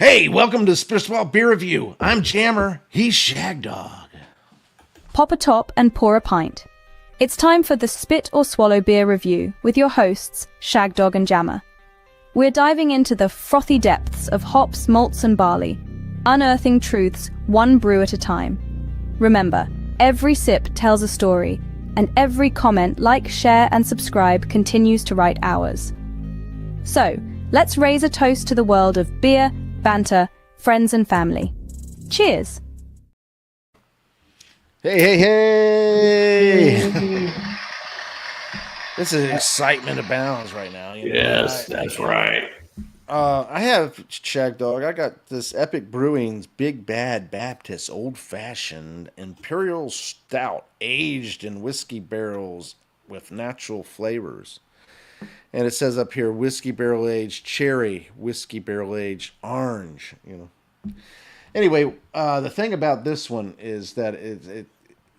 Hey, welcome to TSOSBR Beer Review. I'm Jammer. He's Shagdog. Pop a top and pour a pint. It's time for the Spit or Swallow Beer Review with your hosts, Shagdog and Jammer. We're diving into the frothy depths of hops, malts, and barley, unearthing truths one brew at a time. Remember, every sip tells a story, and every comment, like, share, and subscribe continues to write ours. So, let's raise a toast to the world of beer, banter, friends, and family. Cheers! Hey! This is excitement abounds right now. Yes, that's right. I have Shagdog. I got this Epic Brewing's Big Bad Baptist Old Fashioned Imperial Stout, aged in whiskey barrels with natural flavors. And it says up here, whiskey barrel aged cherry, whiskey barrel aged orange. Anyway, the thing about this one is that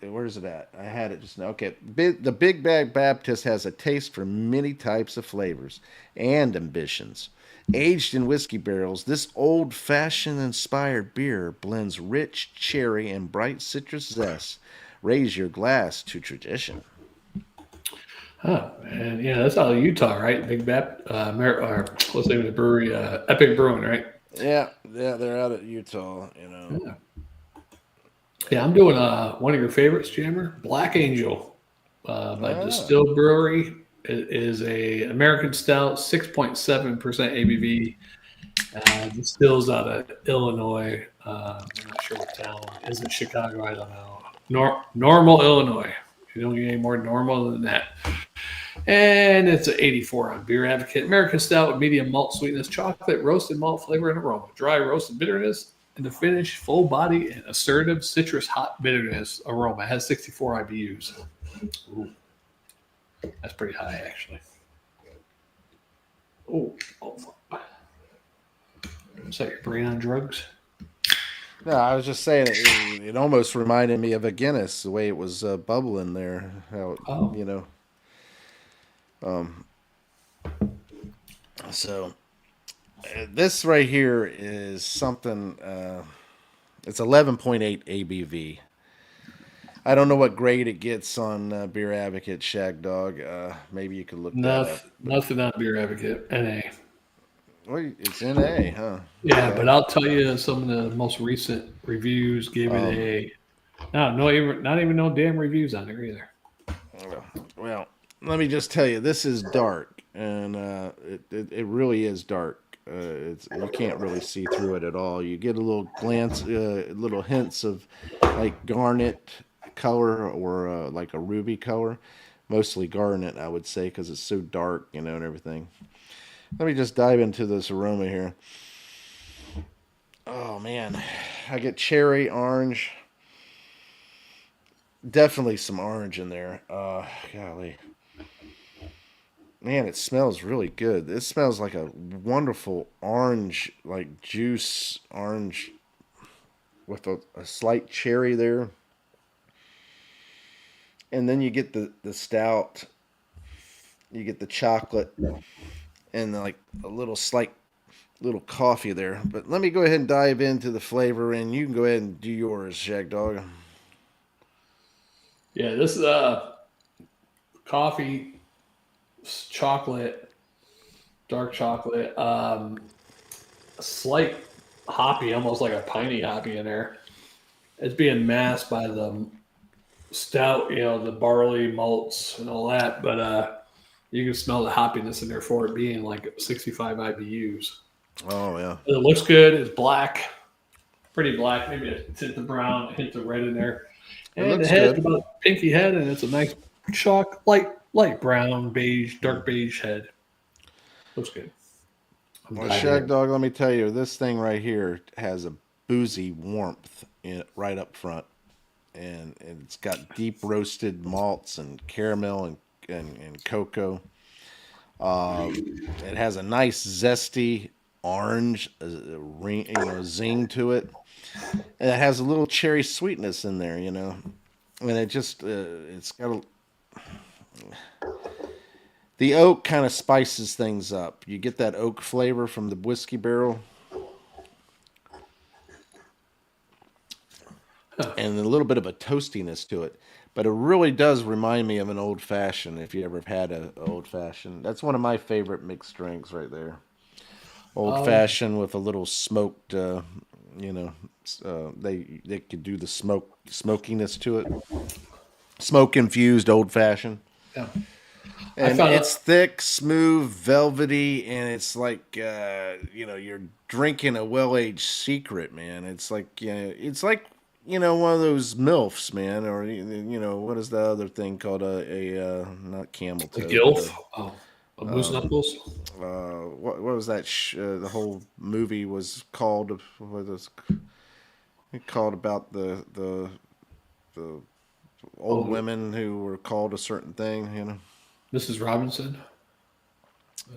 where's it at? I had it just now. Okay, the Big Bag Baptist has a taste for many types of flavors and ambitions. Aged in whiskey barrels, this old-fashioned inspired beer blends rich cherry and bright citrus zest. Raise your glass to tradition. Oh, and yeah, that's out of Utah, right? Big Bap, what's the name of the brewery? Epic Brewing, right? Yeah, they're out of Utah. Yeah, I'm doing one of your favorites, Jammer, Black Angel, by Distilled Brewery. It is a American Stout, 6.7% ABV. Distills out of Illinois. I'm not sure what town. Is it Chicago? I don't know. Normal, Illinois. You don't get any more normal than that. And it's an 84 on Beer Advocate. American Stout with medium malt sweetness, chocolate, roasted malt flavor and aroma, dry roasted bitterness, and the finish, full body and assertive citrus hot bitterness aroma. It has 64 IBUs. Ooh. That's pretty high, actually. Oh. Is that your brain on drugs? No, I was just saying it almost reminded me of a Guinness, the way it was bubbling there. So this right here is something. It's 11.8 ABV. I don't know what grade it gets on Beer Advocate, Shagdog. Maybe you could look that up. Nothing on Beer Advocate, NA. Well, it's NA, huh? Yeah, Okay. but I'll tell you some of the most recent reviews gave it a. Not even no damn reviews on there either. Well, let me just tell you, this is dark, and it really is dark. You can't really see through it at all. You get a little glance, little hints of like garnet color or like a ruby color, mostly garnet, I would say, because it's so dark, and everything. Let me just dive into this aroma here. Oh man, I get cherry, orange. Definitely some orange in there. Golly. Man, it smells really good. It smells like a wonderful orange, like juice orange with a slight cherry there. And then you get the stout. You get the chocolate and like a little coffee there. But let me go ahead and dive into the flavor, and you can go ahead and do yours, Shagdog. Yeah, this is coffee, chocolate, dark chocolate, a slight hoppy, almost like a piney hoppy in there. It's being masked by the stout, the barley malts and all that, but you can smell the hoppiness in there for it being like 65 IBUs. Oh yeah, it looks good. It's black, pretty black, maybe a tint of brown, a hint of red in there. And the head's about a pinky head, and it's a nice chalk, light brown, beige, dark beige head. Looks good. Well, Shagdog, let me tell you, this thing right here has a boozy warmth right up front, and it's got deep roasted malts and caramel and cocoa. It has a nice zesty orange zing to it. And it has a little cherry sweetness in there, and it just it's got the oak kind of spices things up. You get that oak flavor from the whiskey barrel, and a little bit of a toastiness to it. But it really does remind me of an old fashioned. If you ever have had a old fashioned, that's one of my favorite mixed drinks right there. Old Um, fashioned with a little smoked, you know, they could do the smokiness to it. Smoke infused old fashioned. yeah. I And found it's out. thick, smooth, velvety, and it's like you're drinking a well-aged secret, man. It's like one of those milfs, man, or what is the other thing called not camel The toe, but Gilf, Moose Knuckles. what was that? The whole movie was called. What was it called about the old Oh, women who were called a certain thing, Mrs. Robinson.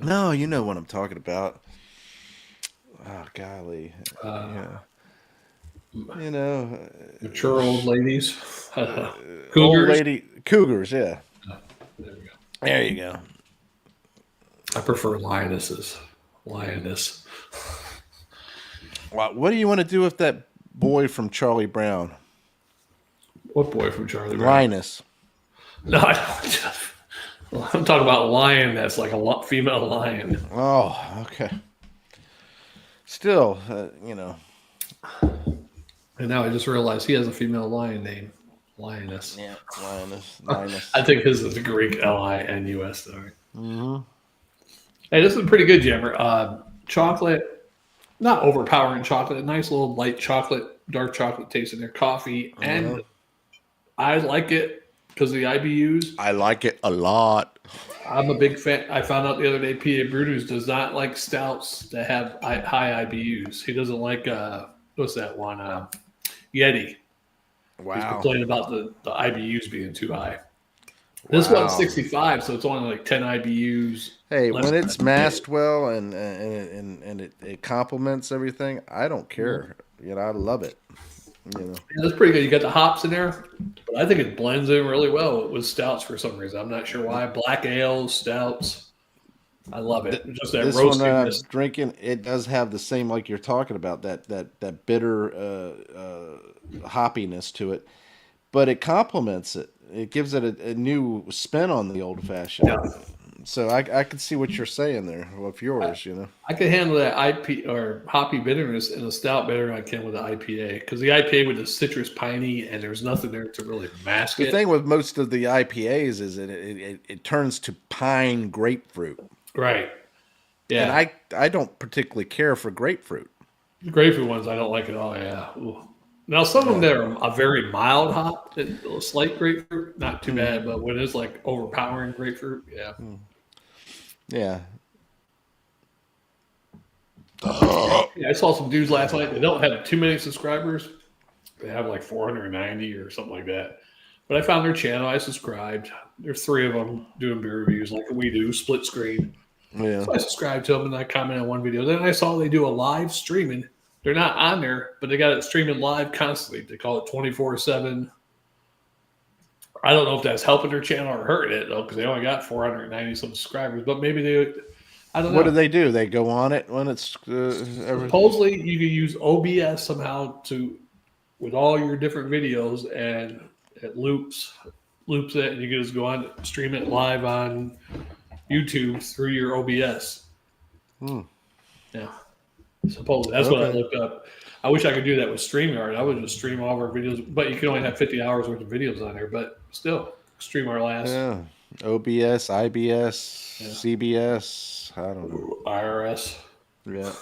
No, you know what I'm talking about. Oh, golly. Uh, Yeah. You know, Mature old ladies. old Cougars. lady cougars, yeah. There we go. There you go. I prefer lionesses. Lioness. What do you want to do with that boy from Charlie Brown? What boy from Charlie Brown? Linus. No, I don't. I'm talking about lion. That's like a female lion. Oh, okay. Still, And now I just realized he has a female lion name, Lioness. Yeah, Linus. Linus. I think his is the Greek Linus. Sorry. Mm-hmm. Hey, this is pretty good, Jammer. Chocolate, not overpowering chocolate. A nice little light chocolate, dark chocolate taste in there. Coffee, and I like it because of the IBUs. I like it a lot. I'm a big fan. I found out the other day PA Brews does not like stouts that have high IBUs. He doesn't like what's that one? Yeti. He's Wow. complaining about the IBUs being too high. This one's Wow. 65, so it's only like 10 IBUs. Hey, less when than it's that. masked well and it complements everything, I don't care. I love it. Yeah, that's pretty good. You got the hops in there, but I think it blends in really well with stouts for some reason. I'm not sure why. Black ales, stouts. I love it. Just that This one that I'm roastiness. drinking, it does have the same like you're talking about that bitter hoppiness to it, but it complements it. It gives it a new spin on the old fashioned. Yeah. So I can see what you're saying there with yours. I can handle that IP or hoppy bitterness in a stout better than I can with the IPA because the IPA with the citrus piney and there's nothing there to really mask The it. thing with most of the IPAs is that it turns to pine grapefruit, Right. and Yeah. I don't particularly care for grapefruit. The grapefruit ones I don't like at all. Yeah. Ooh. Now some of them that are a very mild hop, a slight grapefruit, not too bad. But when it's like overpowering grapefruit, yeah. Yeah. Yeah, I saw some dudes last night. They don't have too many subscribers. They have like 490 or something like that. But I found their channel. I subscribed. There's 3 of them doing beer reviews like we do, split screen. Yeah. So I subscribed to them and I commented on one video. Then I saw they do a live streaming. They're not on there, but they got it streaming live constantly. They call it 24/7. I don't know if that's helping their channel or hurting it though, because they only got 490 some subscribers. But maybe they, I don't What do know. they do? They go on it when it's Supposedly, you can use OBS somehow with all your different videos, and it loops it, and you can just go on stream it live on YouTube through your OBS. Yeah, supposedly that's what I Okay. looked up. I wish I could do that with StreamYard. I would just stream all of our videos, but you can only have 50 hours worth of videos on there. But still, stream our last Yeah. OBS, IBS, Yeah. CBS. I don't know. IRS. Yeah.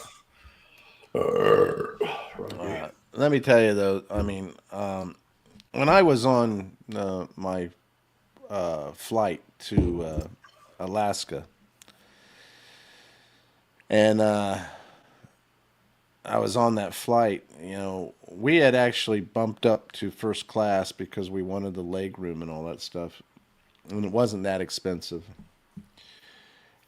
Right. Let me tell you though. I mean, when I was on my flight to Alaska, and I was on that flight, we had actually bumped up to first class because we wanted the leg room and all that stuff, and it wasn't that expensive.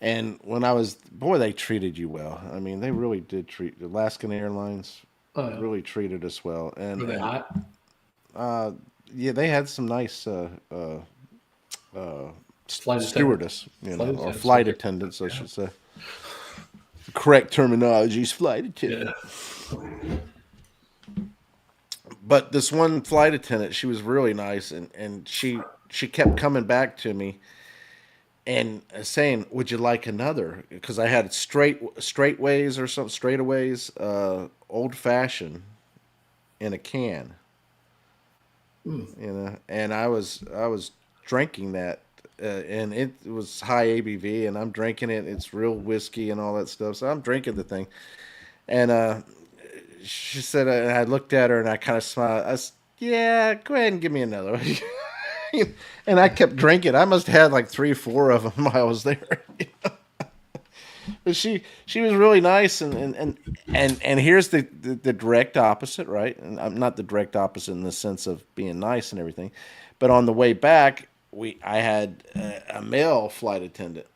And when I was, boy, they treated you well. I mean, they really did treat Alaskan Airlines Oh, yeah. really treated us well. Were they hot? Yeah, they had some nice Flight stewardess, Flight or attendants, flight okay. attendants, I should say. The correct terminology is flight attendant. Yeah. But this one flight attendant, she was really nice, and she kept coming back to me and saying, "Would you like another?" Because I had straightways or some straightaways, old fashioned in a can, and I was drinking that, and it was high ABV, and I'm drinking it. It's real whiskey and all that stuff, so I'm drinking the thing, and she said, and I looked at her and I kind of smiled. Yeah, go ahead and give me another one. And I kept drinking. I must have had like 3 or 4 of them while I was there. But she was really nice, and here's the direct opposite, right? And I'm not the direct opposite in the sense of being nice and everything, but on the way back, I had a male flight attendant,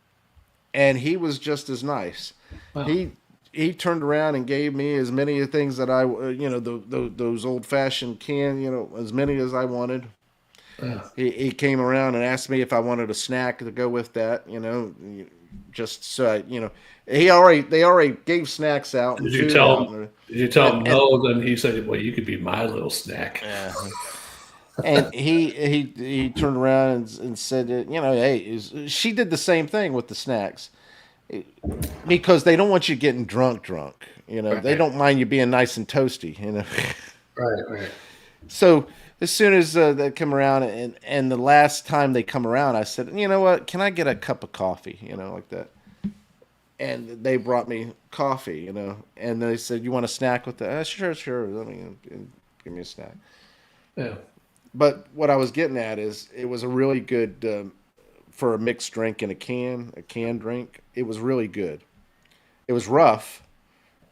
and he was just as nice. Wow. He turned around and gave me as many things that I, those old fashioned as many as I wanted. Yeah. He came around and asked me if I wanted a snack to go with that, just so they already gave snacks out and Did you food tell out. him? Did you tell him no? Then he said, "Well, you could be my little snack." Yeah. And he turned around and said, hey, she did the same thing with the snacks, because they don't want you getting drunk. Right. They don't mind you being nice and toasty. Right. So as soon as they come around, and the last time they come around, I said, you know what, can I get a cup of coffee, like that. And they brought me coffee, and they said, you want a snack with that? Sure. Let me give me a snack. Yeah. But what I was getting at is it was a really good, for a mixed drink in a can drink. It was really good. It was rough,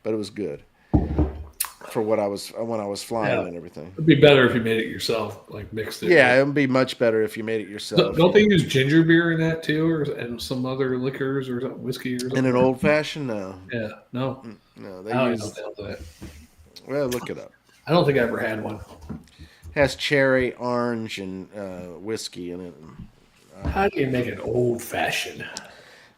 but it was good for when I was flying and everything. It'd be better if you made it yourself, like mixed it. Yeah, it would be much better if you made it yourself. Don't they use ginger beer in that too, and some other liquors or something, whiskey or something? In an old fashioned, no. Yeah, no. No, I don't know that. Well, look it up. I don't think I ever had one. Has cherry, orange, and whiskey in it. How do you make an old fashioned?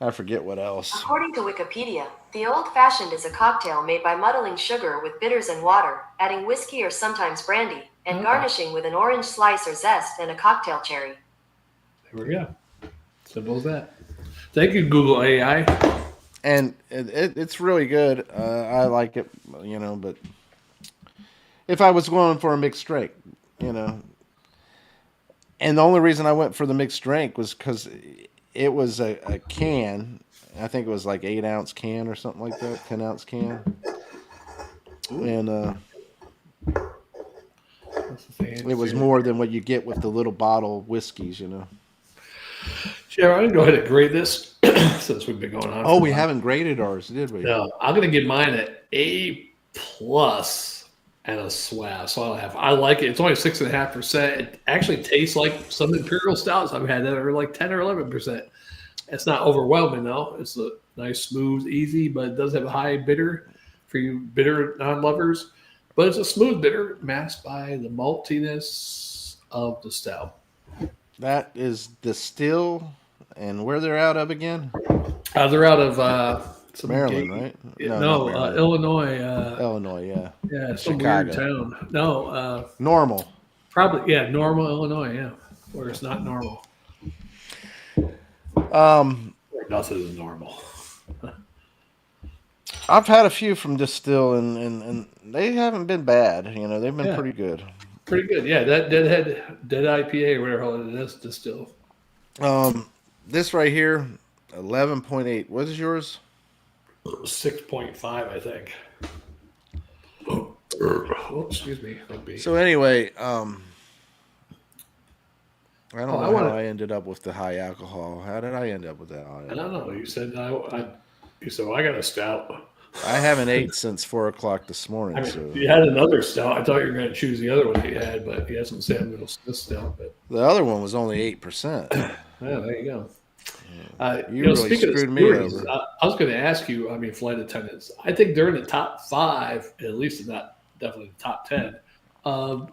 I forget what else. According to Wikipedia, the old-fashioned is a cocktail made by muddling sugar with bitters and water, adding whiskey or sometimes brandy, and garnishing with an orange slice or zest and a cocktail cherry. There we go. Simple as that. Thank you, Google AI. And it's really good. I like it, but if I was going for a mixed drink, and the only reason I went for the mixed drink was because it was a can. I think it was like 8-ounce can or something like that, 10-ounce can. And it was more than what you get with the little bottle whiskeys, Sure, I'm going to go ahead and grade this since we've been going on. Oh, we haven't graded ours, did we? No, I'm going to give mine an A+ and a swag. So I like it. It's only 6.5%. It actually tastes like some Imperial Stouts I've had that are like 10 or 11%. It's not overwhelming though. It's a nice, smooth, easy, but it does have a high bitter for you bitter non-lovers. But it's a smooth bitter masked by the maltiness of the stout. That is Distill, and where they're out of again? They're out of Maryland, right? No, Illinois. Illinois, yeah. Yeah, some Chicago. weird town. No, Normal. probably Normal, Illinois. Yeah, where it's not normal. Where nothing is normal. I've had a few from Distill, and they haven't been bad. They've been pretty good. Pretty good, yeah. That Dead IPA or whatever it is, Distill. This right here, 11.8. What is yours? 6.5, I think. Oh, excuse me. So anyway, I don't know how I ended up with the high alcohol. How did I end up with that? I don't know. You said you said I got a stout. I haven't ate since 4 o'clock this morning. I mean, so you had another stout. I thought you were going to choose the other one that you had, but you had some Sam Middle Smith stout. But the other one was only 8%. Yeah, there you go. You really screwed me over. I was going to ask you. I mean, flight attendants. I think they're in the top 5, at least not definitely the top 10.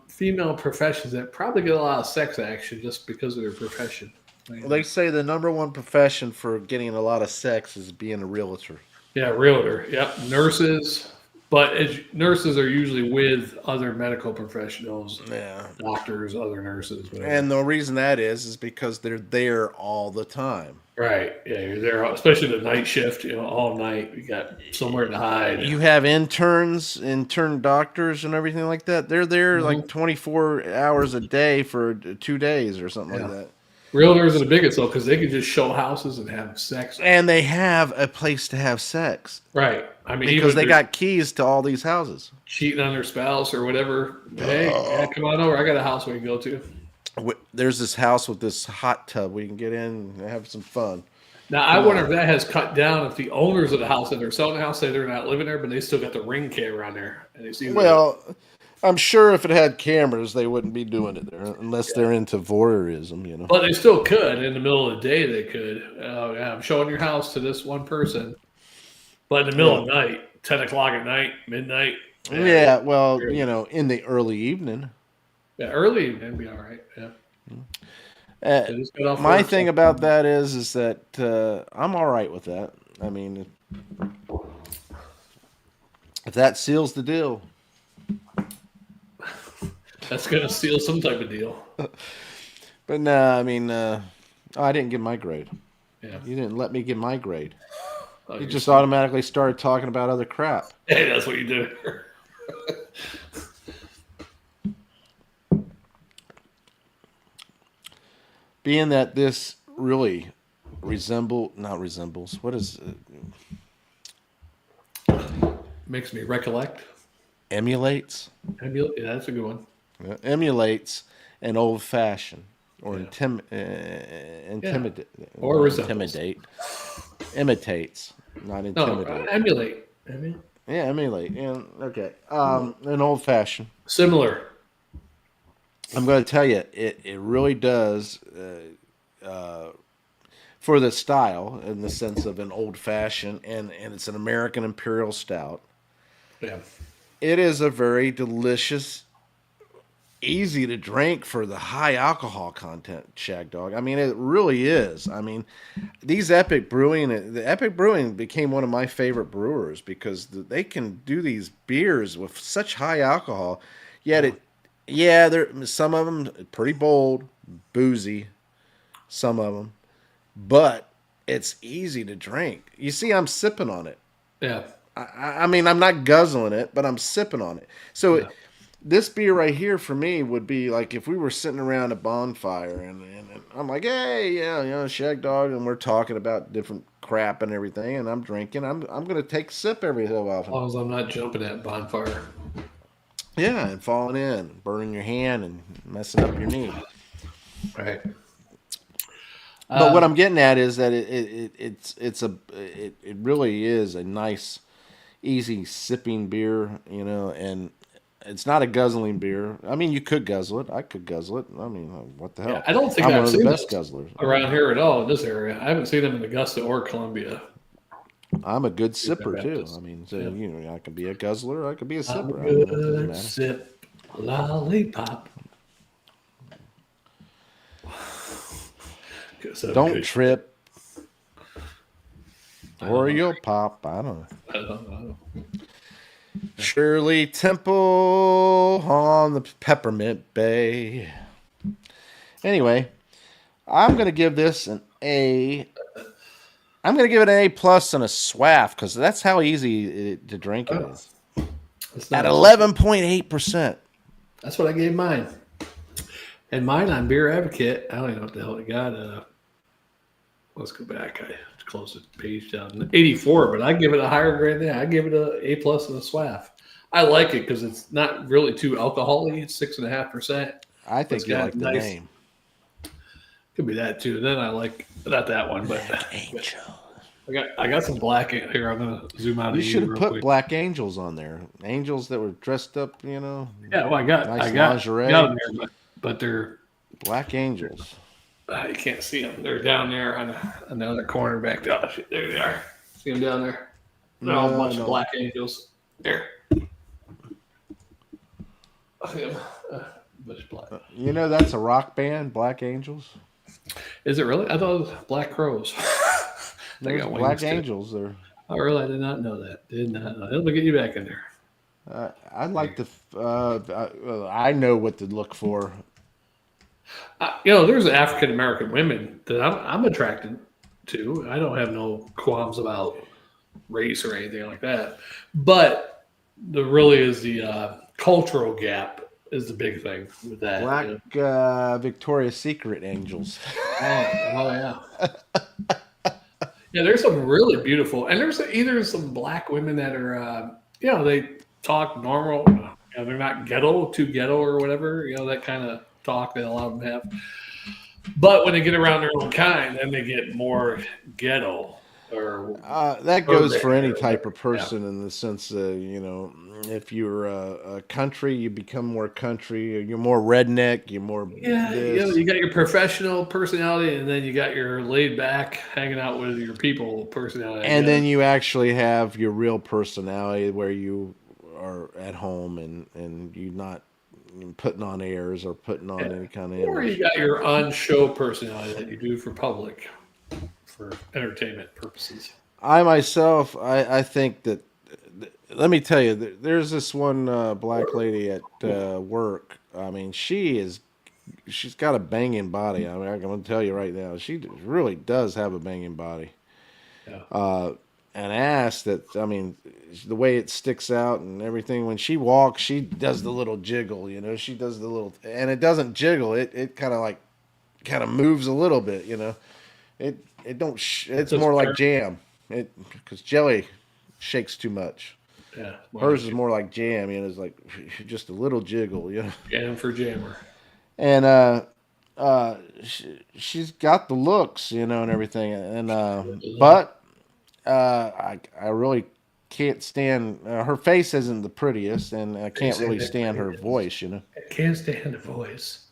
Female professions that probably get a lot of sex action just because of their profession. Well, they say the number one profession for getting a lot of sex is being a realtor. Yeah, realtor. Yep, nurses, But nurses are usually with other medical professionals, Yeah. doctors, other nurses, whatever. And the reason that is because they're there all the time. Right. Yeah, you're there, especially the night shift, all night. You got somewhere to hide. You have intern doctors and everything like that. They're there like 24 hours a day for 2 days or something like that. Realtors are the biggest, though, because they can just show houses and have sex. And they have a place to have sex. Right. I mean, because they got keys to all these houses. Cheating on their spouse or whatever. Hey, come on over. I got a house we can go to. There's this house with this hot tub we can get in and have some fun. Now, I wonder if that has cut down if the owners of the house that they're selling the house say they're not living there, but they still got the ring camera on there. And they see I'm sure if it had cameras, they wouldn't be doing it there unless they're into voyeurism, But they still could. In the middle of the day, they could. I'm showing your house to this one person. But in the middle of the night, 10 o'clock at night, midnight. In the early evening. Yeah, early evening would be all right. Yeah. My thing about that is that I'm all right with that. I mean, if that seals the deal. That's going to seal some type of deal. But no, I mean, I didn't give my grade. Yeah. You didn't let me give my grade. You just automatically started talking about other crap. Hey, that's what you do. Being that this really what is it? Makes me recollect. Emulates? Yeah, that's a good one. Emulates an old fashioned or intimidate. Or intimidate. Imitates, not intimidate. No, emulate. Yeah, emulate. Yeah, okay. An old fashioned. Similar. I'm going to tell you, it really does for the style in the sense of an old fashioned, and it's an American Imperial Stout. Yeah. It is a very delicious, easy to drink for the high alcohol content, Shagdog. I mean, it really is. I mean, the Epic Brewing became one of my favorite brewers because they can do these beers with such high alcohol, yet some of them pretty bold, boozy, some of them, but it's easy to drink. You see, I'm sipping on it. Yeah. I mean, I'm not guzzling it, but I'm sipping on it. So this beer right here for me would be like if we were sitting around a bonfire and I'm like, hey, Shagdog, and we're talking about different crap and everything, and I'm drinking. I'm going to take a sip every so often. As long as I'm not jumping at bonfire. Yeah, and falling in, burning your hand, and messing up your knee. Right. But what I'm getting at is that it really is a nice, easy sipping beer, and it's not a guzzling beer. I mean, you could guzzle it. I could guzzle it. I mean, what the hell? Yeah, I don't think I'm I've one of seen the best guzzlers around here at all in this area. I haven't seen them in Augusta or Columbia. I'm a good sipper too. I mean, I can be a guzzler. I could be a sipper. Good sip lollipop. Don't trip, or you'll pop. I don't know. Shirley Temple on the Peppermint Bay. Anyway, I'm going to give this an A. I'm going to give it an A plus and a SWAF because that's how easy to drink it is. At 11.8%. That's what I gave mine. And mine on Beer Advocate, I don't even know what the hell it got. Let's go back. I closed the page down. 84, but I give it a higher grade than that. I give it an A plus and a SWAF. I like it because it's not really too alcohol-y. It's 6.5%. I think you like the name. Could be that too. Then I like not that one, but Black Angel. I got some black here. I'm gonna zoom out. You should have put Black Angels on there. Angels that were dressed up, Yeah, well, I got lingerie. Got them there, but they're Black Angels. You can't see them. They're down there on the other corner back there. Oh, shit, there they are. See them down there? They're all a bunch of Black Angels. There. I see them. Black. That's a rock band, Black Angels. Is it really? I thought it was Black Crows. They got Black Angels there. Oh, really? I did not know that. Let me get you back in there. I'd like to. I know what to look for. There's African American women that I'm attracted to. I don't have no qualms about race or anything like that. But there really is the cultural gap is the big thing with that. Black Victoria's Secret angels. Oh yeah. Yeah, there's some really beautiful, and there's either some black women that are, they talk normal. They're not too ghetto or whatever. That kind of talk that a lot of them have. But when they get around their own kind, then they get more ghetto. Or That goes for any or type whatever. of person in the sense that, if you're a country, you become more country. You're more redneck. You're more Yeah, this. you got your professional personality, and then you got your laid back, hanging out with your people personality. And then you actually have your real personality where you are at home and you're not putting on airs or putting on any kind of or image. you got your on-show personality that you do for public, for entertainment purposes. I myself, I think that, let me tell you, there's this one black lady at work. I mean, she's got a banging body. I mean, I'm going to tell you right now, she really does have a banging body. Yeah. An ass that, I mean, the way it sticks out and everything. When she walks, she does the little jiggle. She does the little, and it doesn't jiggle. It kind of moves a little bit. It don't. It's more like jam. Because jelly shakes too much. Yeah. Hers is more like jam. It's like just a little jiggle. Jam for jammer. And she's got the looks, and everything. And but I really can't stand her face. Isn't the prettiest, and I can't really stand her voice. I can't stand the voice.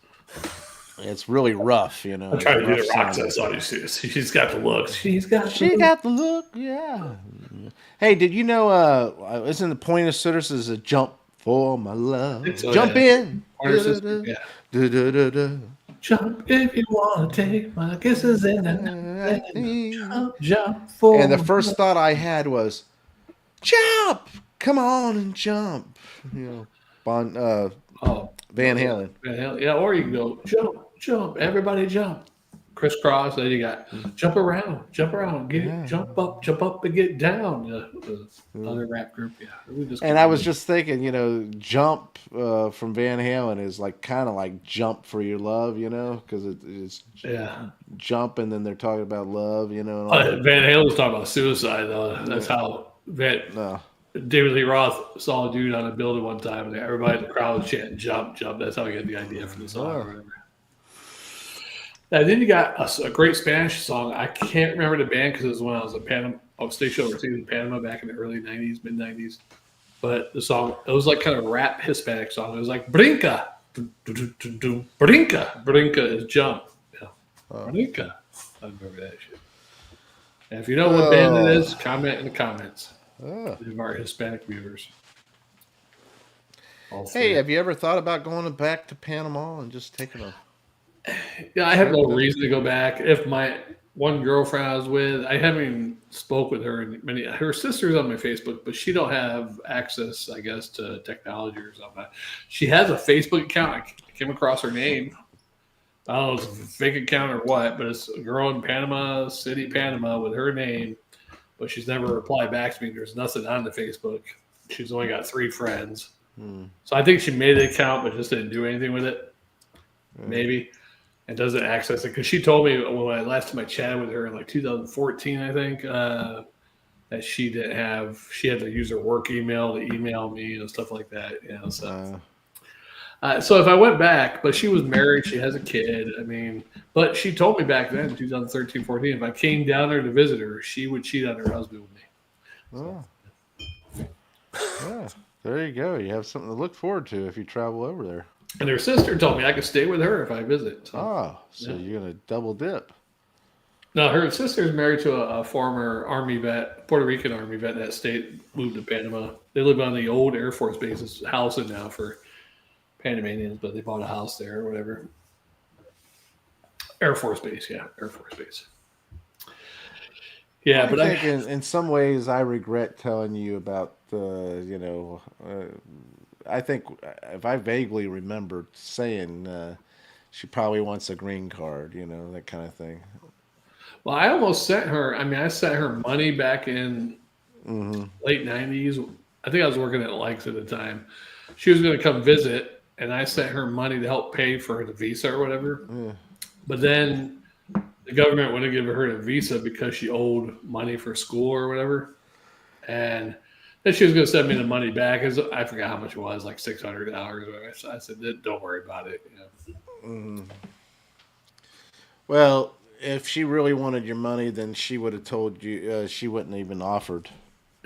It's really rough. I'm trying to do the Roxas on you. She's got the looks. She got the look. Yeah. Hey, did you know? Isn't the point of Citrus is a jump for my love? Jump in. Jump if you want to take my kisses in the jump for. And the first thought I had was, jump! Come on and jump. Van Halen. Yeah, or you can go jump, everybody jump. Crisscross, then you got jump around, jump up and get down. Other rap group, And I was just thinking, jump from Van Halen is kind of like jump for your love, because it's jump and then they're talking about love, Van Halen was talking about suicide though. That's how David Lee Roth saw a dude on a building one time, and everybody in the crowd was chanting "jump, jump." That's how he got the idea for the song or whatever. And then you got a great Spanish song. I can't remember the band because it was when I was at Panama. I was stationed overseas in Panama back in the early '90s, mid '90s. But the song, it was like kind of a rap Hispanic song. It was like "Brinca, brinca, brinca" is jump. Yeah, brinca. I remember that shit. And if you know what band it is, comment in the comments. Of our Hispanic viewers. Hey, have you ever thought about going back to Panama and just taking a? Yeah, I have no reason to go back. If my one girlfriend I was with, I haven't even spoke with her in many. Her sister's on my Facebook, but she don't have access, I guess, to technology or something. She has a Facebook account. I came across her name. I don't know if it's a fake account or what, but it's a girl in Panama City, Panama, with her name. But she's never replied back to me. There's nothing on the Facebook. She's only got 3 friends. So I think she made an account but just didn't do anything with it. Maybe. And doesn't access it. Because she told me when I last time I chatted with her in like 2014, I think, that she had to use her work email to email me and stuff like that. So if I went back, but she was married, she has a kid. I mean, but she told me back then, 2013, 14, if I came down there to visit her, she would cheat on her husband with me. Yeah, there you go. You have something to look forward to if you travel over there. And her sister told me I could stay with her if I visit. So you're going to double dip. No, her sister's married to a former Army vet, Puerto Rican Army vet that state, moved to Panama. They live on the old Air Force base's housing now for Panamanians, but they bought a house there or whatever. Air Force Base, yeah. Air Force Base. Yeah, I but think in some ways I regret telling you about I think if I vaguely remember saying she probably wants a green card, that kind of thing. well, I almost sent her. I mean, I sent her money back in late '90s. I think I was working at Likes at the time. She was going to come visit, and I sent her money to help pay for the visa or whatever. Yeah. But then the government wouldn't give her a visa because she owed money for school or whatever. And then she was going to send me the money back. I forgot how much it was, like $600. So I said, "Don't worry about it." Well, if she really wanted your money, then she would have told you. She wouldn't even offered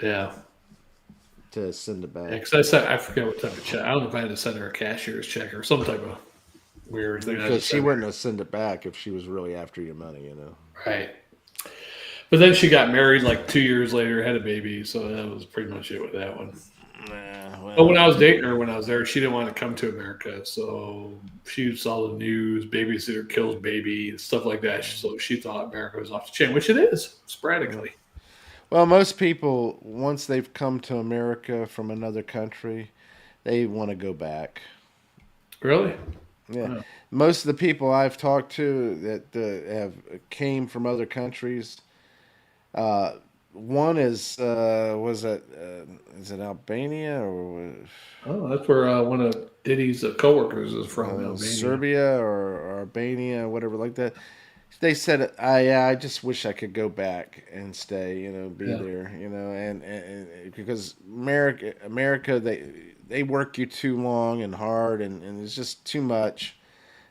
Yeah. to send it back. Because I forget what type of check. I don't know if I had to send her a cashier's check or some type of weird thing. Because she wouldn't have sent it back if she was really after your money, Right. But then she got married like 2 years later, had a baby. So that was pretty much it with that one. But when I was dating her, when I was there, she didn't want to come to America. So she saw the news, babysitter kills baby, stuff like that. So she thought America was off the chain, which it is, sporadically. Well, most people, once they've come to America from another country, they want to go back. Really? Yeah. Wow. Most of the people I've talked to that have came from other countries, one is is it Albania or Oh, that's where one of Diddy's coworkers is from, Albania. Serbia or Albania, whatever like that. They said, I just wish I could go back and stay, be there, and because America, they work you too long and hard, and it's just too much.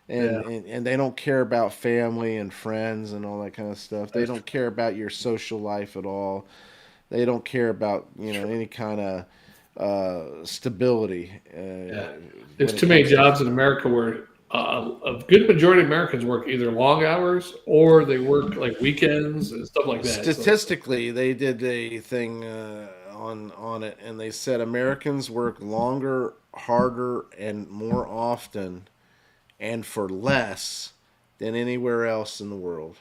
And they don't care about family and friends and all that kind of stuff. They don't care about your social life at all. They don't care about any kind of stability. There's too many jobs in America where a good majority of Americans work either long hours or they work like weekends and stuff like that. Statistically, they did a thing on it, and they said Americans work longer, harder, and more often and for less than anywhere else in the world.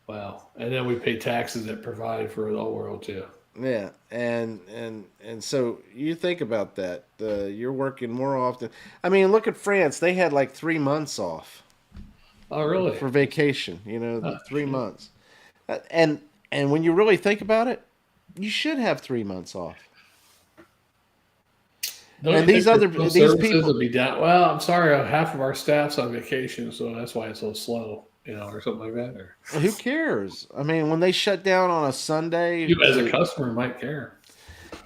Wow. And then we pay taxes that provide for the whole world too. Yeah, and so you think about that. You're working more often. I mean, look at France. They had like 3 months off. Oh, really? For vacation, 3 months. And when you really think about it, you should have 3 months off. And these people would be down. Well, I'm sorry, half of our staff's on vacation, so that's why it's so slow, or something like that. Or who cares? I mean, when they shut down on a Sunday, you as a customer might care.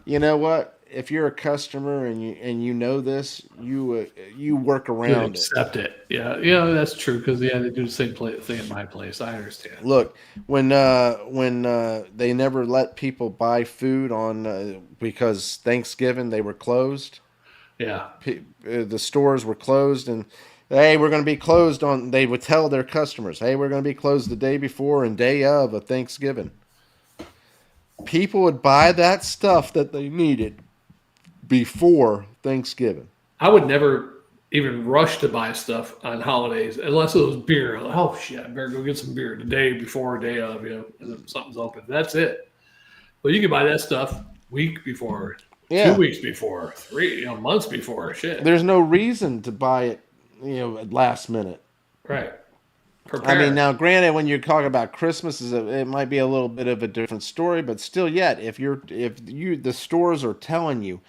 You know what? If you're a customer and you know this, you work around accept it. Yeah, that's true because they do the same thing at my place. I understand. Look, when they never let people buy food on because Thanksgiving they were closed. Yeah, the stores were closed, and hey, we're going to be closed on. They would tell their customers, hey, we're going to be closed the day before and day of a Thanksgiving. People would buy that stuff that they needed before Thanksgiving. I would never even rush to buy stuff on holidays unless it was beer. Like, oh shit, I better go get some beer the day before, day of, and something's open. That's it. But you can buy that stuff week before. Yeah. 2 weeks before, 3 months before. Shit. There's no reason to buy it, at last minute. Right. Prepare. I mean, now, granted, when you're talking about Christmas, it might be a little bit of a different story, but still, yet, if the stores are telling you,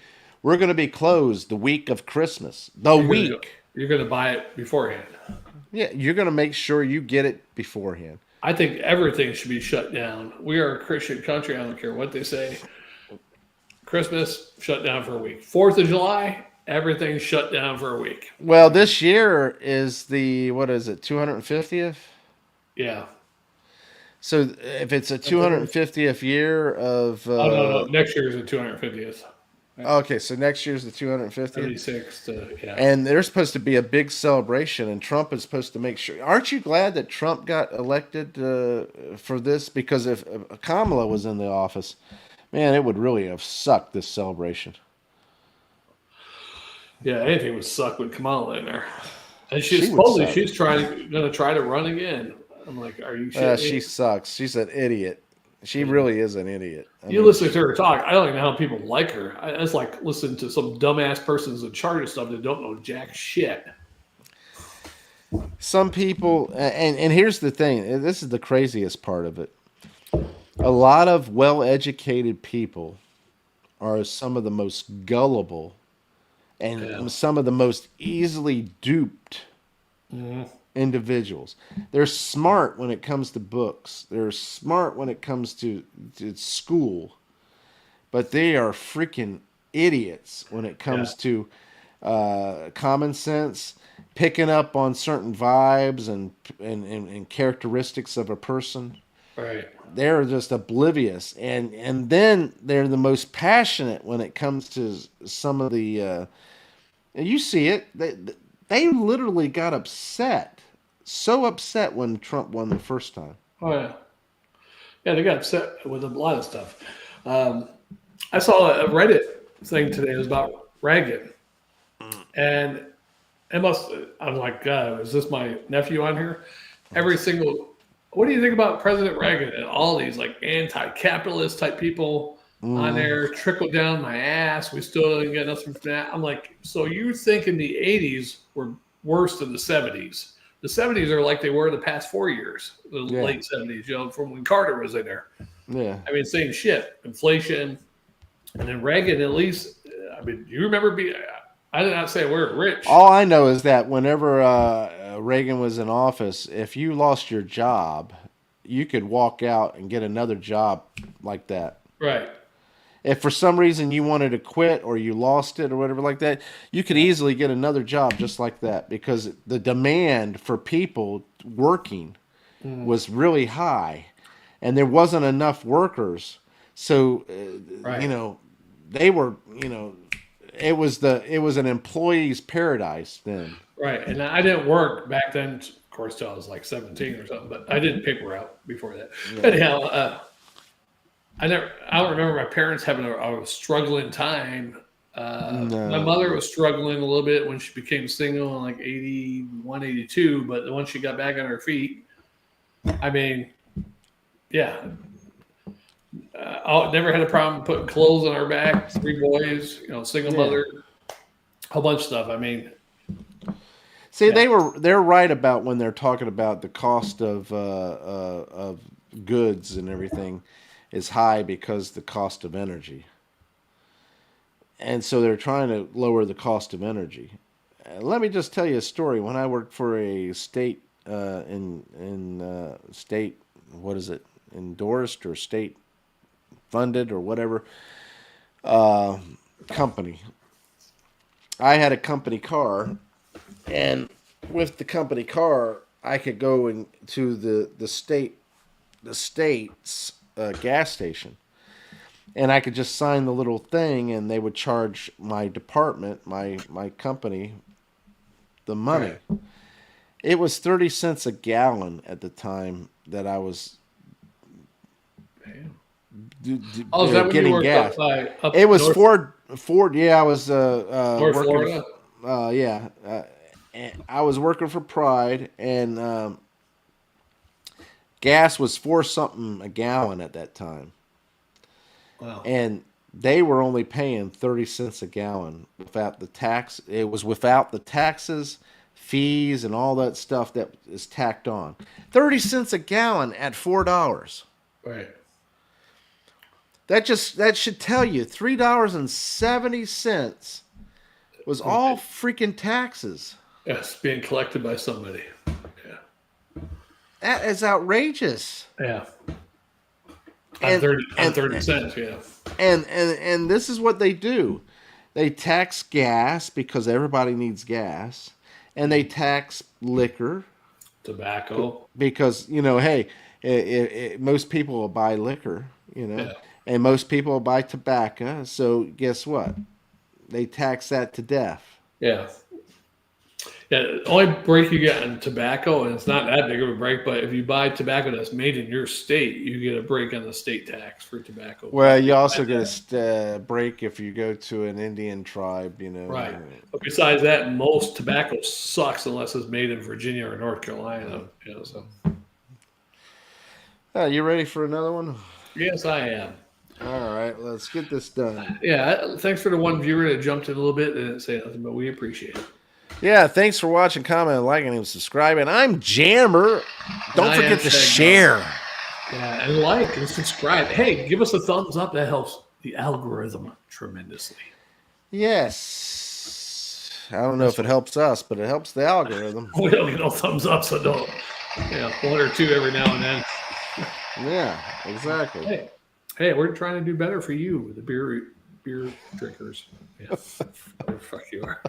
we're going to be closed the week of Christmas, you're going to buy it beforehand. Yeah, you're going to make sure you get it beforehand. I think everything should be shut down. We are a Christian country. I don't care what they say. Christmas, shut down for a week. 4th of July, everything's shut down for a week. Well, this year is the, 250th? Yeah. So if it's a 250th year of... no. Next year is the 250th. Okay, so next year's the 250th? 76, yeah. And there's supposed to be a big celebration, and Trump is supposed to make sure... Aren't you glad that Trump got elected for this? Because if Kamala was in the office... Man, it would really have sucked, this celebration. Yeah, anything would suck with Kamala in there. And she's going to try to run again. I'm like, are you shitting me? She sucks. She's an idiot. She really is an idiot. You listen to her talk. I don't even know how people like her. It's like listening to some dumbass persons in charge of stuff that don't know jack shit. Some people, and here's the thing. This is the craziest part of it. A lot of well-educated people are some of the most gullible and some of the most easily duped individuals. They're smart when it comes to books. They're smart when it comes to school, but they are freaking idiots when it comes to common sense, picking up on certain vibes and characteristics of a person. Right. They're just oblivious, and then they're the most passionate when it comes to some of the. And you see it. They literally got upset, so upset when Trump won the first time. Oh yeah, yeah. They got upset with a lot of stuff. I saw a Reddit thing today. It was about Reagan, and it must. I'm like, is this my nephew on here? Every single. What do you think about President Reagan and all these like anti-capitalist type people on there? Trickle down my ass. We still didn't get nothing from that. I'm like, so you thinking the 80s were worse than the 70s? The 70s are like they were the past 4 years, the late 70s, from when Carter was in there. Yeah. I mean, same shit, inflation. And then Reagan, at least, I mean, you remember I did not say we're rich. All I know is that whenever Reagan was in office, if you lost your job, you could walk out and get another job like that. Right. If for some reason you wanted to quit or you lost it or whatever like that, you could easily get another job just like that because the demand for people working was really high and there wasn't enough workers. So, they were, it was an employee's paradise then. Right. And I didn't work back then, of course, till I was like 17 or something, but I did paper route before that. Yeah. Anyhow, I don't remember my parents having a struggling time. My mother was struggling a little bit when she became single in like 81, 82, but once she got back on her feet, I mean, yeah. I never had a problem putting clothes on her back. 3 boys, single mother, a whole bunch of stuff. I mean, see, they're right about when they're talking about the cost of goods and everything is high because the cost of energy, and so they're trying to lower the cost of energy. Let me just tell you a story. When I worked for a state state, what is it, endorsed or state funded or whatever company, I had a company car, and with the company car, I could go into the state's gas station, and I could just sign the little thing, and they would charge my department, my company, the money. Right. It was 30 cents a gallon at the time that I was getting gas. Up it was Ford. Yeah, I was North working. Florida? I was working for Pride, and gas was $4 something a gallon at that time. Wow. And they were only paying 30 cents a gallon without the tax. It was without the taxes, fees, and all that stuff that is tacked on. 30 cents a gallon at $4. Right. That should tell you $3.70 was all freaking taxes. Yes, being collected by somebody. Yeah. That is outrageous. Yeah. On 30 cents, yeah. And this is what they do. They tax gas because everybody needs gas, and they tax liquor, tobacco, because most people will buy liquor, Yeah. and most people will buy tobacco. So guess what? They tax that to death. Yeah. Yeah, the only break you get on tobacco, and it's not that big of a break, but if you buy tobacco that's made in your state, you get a break on the state tax for tobacco. Well, you also get a break if you go to an Indian tribe, Right. But besides that, most tobacco sucks unless it's made in Virginia or North Carolina. So. You ready for another one? Yes, I am. All right, let's get this done. Yeah, thanks for the one viewer that jumped in a little bit and didn't say nothing, but we appreciate it. Yeah, thanks for watching, commenting, liking, and subscribing. I'm Jammer. Don't forget to share. Yeah, and like and subscribe. Hey, give us a thumbs up. That helps the algorithm tremendously. Yes. I don't know if it helps us, but it helps the algorithm. We don't get no thumbs up, so don't. Yeah, one or two every now and then. Yeah, exactly. Hey, we're trying to do better for you, the beer drinkers. Yeah, whatever the fuck you are.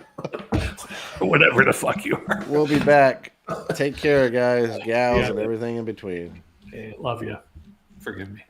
Whatever the fuck you are. We'll be back. Take care, guys, gals, and everything in between. Hey, love you. Forgive me.